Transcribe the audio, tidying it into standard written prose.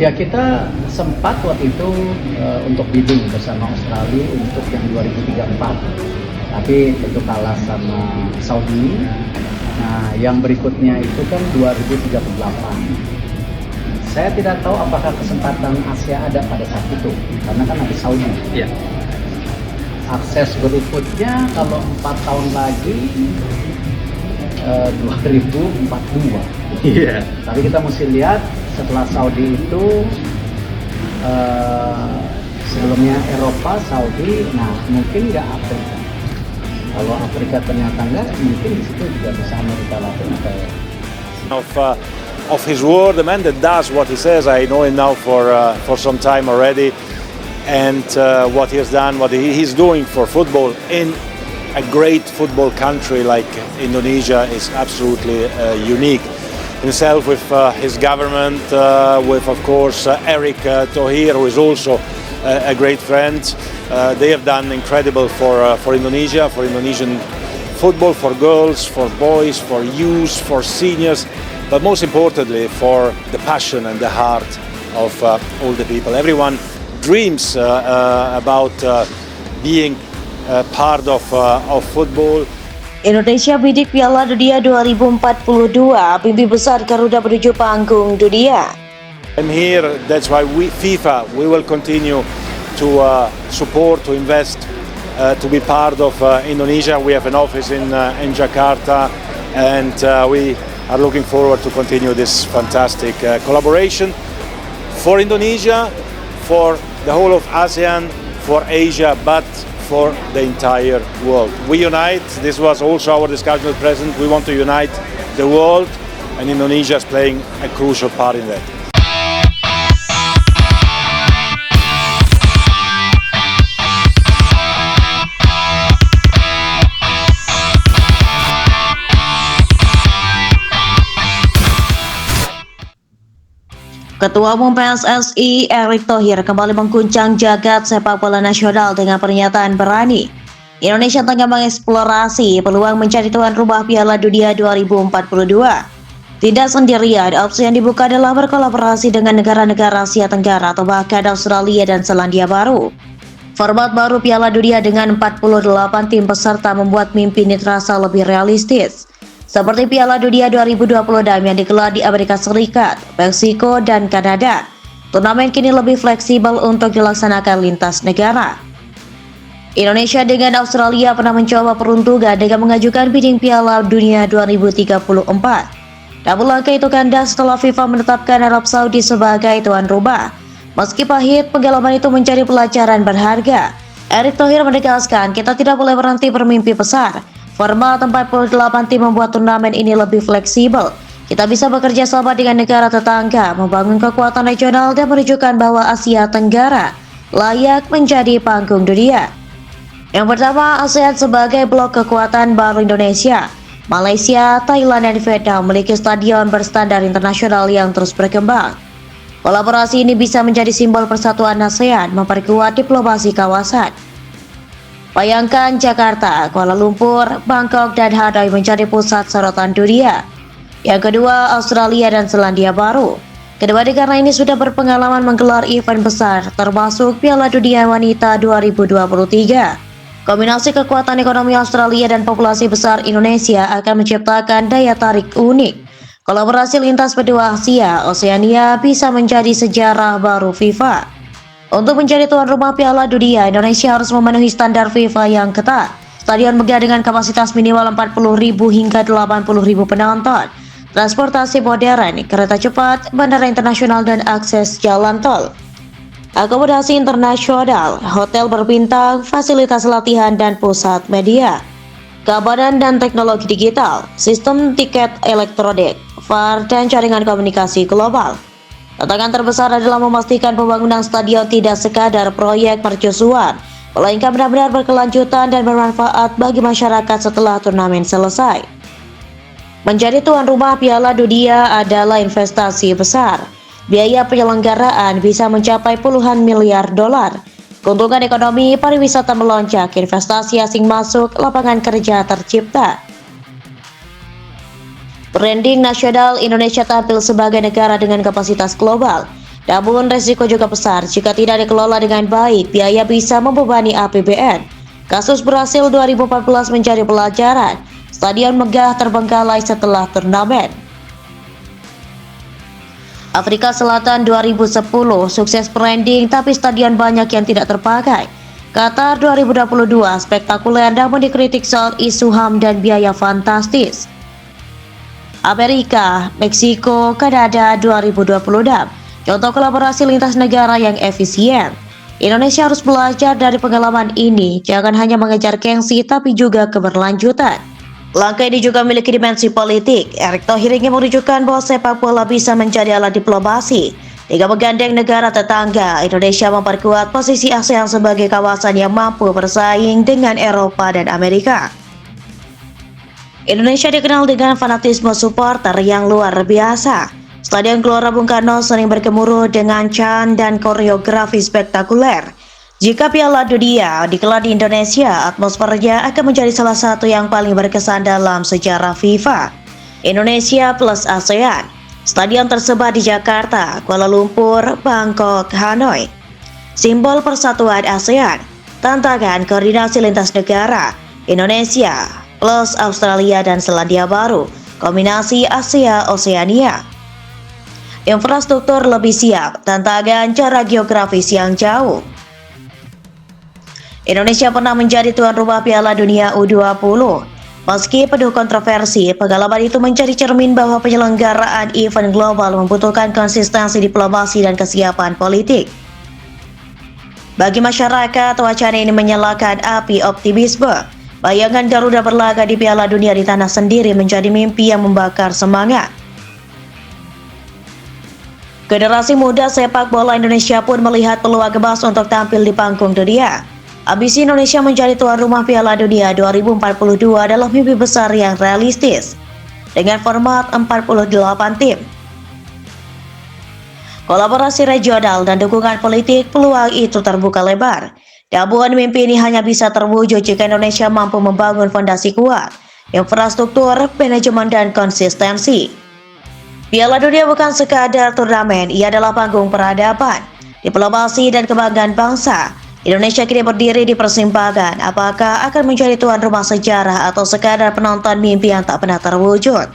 Ya, kita sempat waktu itu untuk bidding bersama Australia untuk yang 2034, tapi tentu kalah sama Saudi. Nah, yang berikutnya itu kan 2038. Saya tidak tahu apakah kesempatan Asia ada pada saat itu, karena kan ada Saudi. Iya. Akses berikutnya kalau 4 tahun lagi 2042. Iya. Tapi kita mesti lihat setelah Saudi itu sebelumnya Eropa, Saudi, nah mungkin nggak Afrika. Kalau Afrika ternyata nggak, mungkin di situ juga bisa Amerika Latin atau Of his word, the man that does what he says. I know him now for some time already, and what he has done, what he's doing for football in a great football country like Indonesia is absolutely unique. Himself with his government, with of course Eric Thohir, who is also a great friend. They have done incredible for Indonesia, for Indonesian football, for girls, for boys, for youth, for seniors, but most importantly for the passion and the heart of all the people. Everyone dreams about being part of football. Indonesia bidik Piala Dunia 2042, mimpi besar Garuda menuju panggung dunia. I'm here, that's why FIFA, we will continue to support, to invest, to be part of Indonesia. We have an office in Jakarta, and we are looking forward to continue this fantastic collaboration for Indonesia, for the whole of ASEAN, for Asia, but for the entire world. We unite. This was also our discussion with the President. We want to unite the world, and Indonesia is playing a crucial part in that. Ketua Umum PSSI Erick Thohir kembali mengguncang jagat sepak bola nasional dengan pernyataan berani. Indonesia tengah mengeksplorasi peluang menjadi tuan rumah Piala Dunia 2042. Tidak sendirian, opsi yang dibuka adalah berkolaborasi dengan negara-negara Asia Tenggara atau bahkan Australia dan Selandia Baru. Format baru Piala Dunia dengan 48 tim peserta membuat mimpi ini terasa lebih realistis. Seperti Piala Dunia 2026 yang digelar di Amerika Serikat, Meksiko, dan Kanada. Turnamen kini lebih fleksibel untuk dilaksanakan lintas negara. Indonesia dengan Australia pernah mencoba peruntungan dengan mengajukan bidding Piala Dunia 2034. Namun langkah itu kandas setelah FIFA menetapkan Arab Saudi sebagai tuan rumah. Meski pahit, pengalaman itu menjadi pelajaran berharga. Erick Thohir menegaskan, kita tidak boleh berhenti bermimpi besar. Format 48 tim membuat turnamen ini lebih fleksibel. Kita bisa bekerja sama dengan negara tetangga, membangun kekuatan regional dan menunjukkan bahwa Asia Tenggara layak menjadi panggung dunia. Yang pertama, ASEAN sebagai blok kekuatan baru Indonesia. Malaysia, Thailand, dan Vietnam memiliki stadion berstandar internasional yang terus berkembang. Kolaborasi ini bisa menjadi simbol persatuan ASEAN, memperkuat diplomasi kawasan. Bayangkan Jakarta, Kuala Lumpur, Bangkok, dan Hanoi menjadi pusat sorotan dunia. Yang kedua, Australia dan Selandia Baru. Kedua negara ini sudah berpengalaman menggelar event besar, termasuk Piala Dunia Wanita 2023. Kombinasi kekuatan ekonomi Australia dan populasi besar Indonesia akan menciptakan daya tarik unik. Kolaborasi lintas benua Asia, Oseania bisa menjadi sejarah baru FIFA. Untuk menjadi tuan rumah Piala Dunia, Indonesia harus memenuhi standar FIFA yang ketat. Stadion megah dengan kapasitas minimal 40.000 hingga 80.000 penonton. Transportasi modern, kereta cepat, bandara internasional, dan akses jalan tol. Akomodasi internasional, hotel berbintang, fasilitas latihan, dan pusat media. Keamanan dan teknologi digital, sistem tiket elektronik, VAR, dan jaringan komunikasi global. Tantangan terbesar adalah memastikan pembangunan stadion tidak sekadar proyek mercusuan, melainkan benar-benar berkelanjutan dan bermanfaat bagi masyarakat setelah turnamen selesai. Menjadi tuan rumah Piala Dunia adalah investasi besar. Biaya penyelenggaraan bisa mencapai puluhan miliar dolar. Keuntungan ekonomi, pariwisata melonjak, investasi asing masuk, lapangan kerja tercipta. Branding nasional, Indonesia tampil sebagai negara dengan kapasitas global. Namun resiko juga besar jika tidak dikelola dengan baik, biaya bisa membebani APBN. Kasus Brasil 2014 menjadi pelajaran. Stadion megah terbengkalai setelah turnamen. Afrika Selatan 2010 sukses branding tapi stadion banyak yang tidak terpakai. Qatar 2022 spektakuler namun dikritik soal isu HAM dan biaya fantastis. Amerika, Meksiko, Kanada 2026 contoh kolaborasi lintas negara yang efisien. Indonesia harus belajar dari pengalaman ini, jangan hanya mengejar gengsi tapi juga keberlanjutan. Langkah ini juga memiliki dimensi politik. Erick Thohir ingin menunjukkan bahwa sepak bola bisa menjadi alat diplomasi. Dengan menggandeng negara tetangga, Indonesia memperkuat posisi ASEAN sebagai kawasan yang mampu bersaing dengan Eropa dan Amerika. Indonesia dikenal dengan fanatisme supporter yang luar biasa. Stadion Gelora Bung Karno sering bergemuruh dengan chant dan koreografi spektakuler. Jika Piala Dunia digelar di Indonesia, atmosfernya akan menjadi salah satu yang paling berkesan dalam sejarah FIFA. Indonesia plus ASEAN. Stadion tersebar di Jakarta, Kuala Lumpur, Bangkok, Hanoi. Simbol persatuan ASEAN. Tantangan koordinasi lintas negara. Indonesia plus Australia dan Selandia Baru. Kombinasi Asia-Oseania. Infrastruktur lebih siap, tantangan jarak geografis yang jauh. Indonesia pernah menjadi tuan rumah Piala Dunia U20. Meski penuh kontroversi, pengalaman itu menjadi cermin bahwa penyelenggaraan event global membutuhkan konsistensi diplomasi dan kesiapan politik. Bagi masyarakat, wacana ini menyalakan api optimisme. Bayangan Garuda berlaga di Piala Dunia di tanah sendiri menjadi mimpi yang membakar semangat. Generasi muda sepak bola Indonesia pun melihat peluang emas untuk tampil di panggung dunia. Ambisi Indonesia menjadi tuan rumah Piala Dunia 2042 adalah mimpi besar yang realistis. Dengan format 48 tim, kolaborasi regional dan dukungan politik, peluang itu terbuka lebar. Namun mimpi ini hanya bisa terwujud jika Indonesia mampu membangun fondasi kuat, infrastruktur, manajemen, dan konsistensi. Piala Dunia bukan sekadar turnamen, ia adalah panggung peradaban, diplomasi, dan kebanggaan bangsa. Indonesia kini berdiri di persimpangan, apakah akan menjadi tuan rumah sejarah atau sekadar penonton mimpi yang tak pernah terwujud?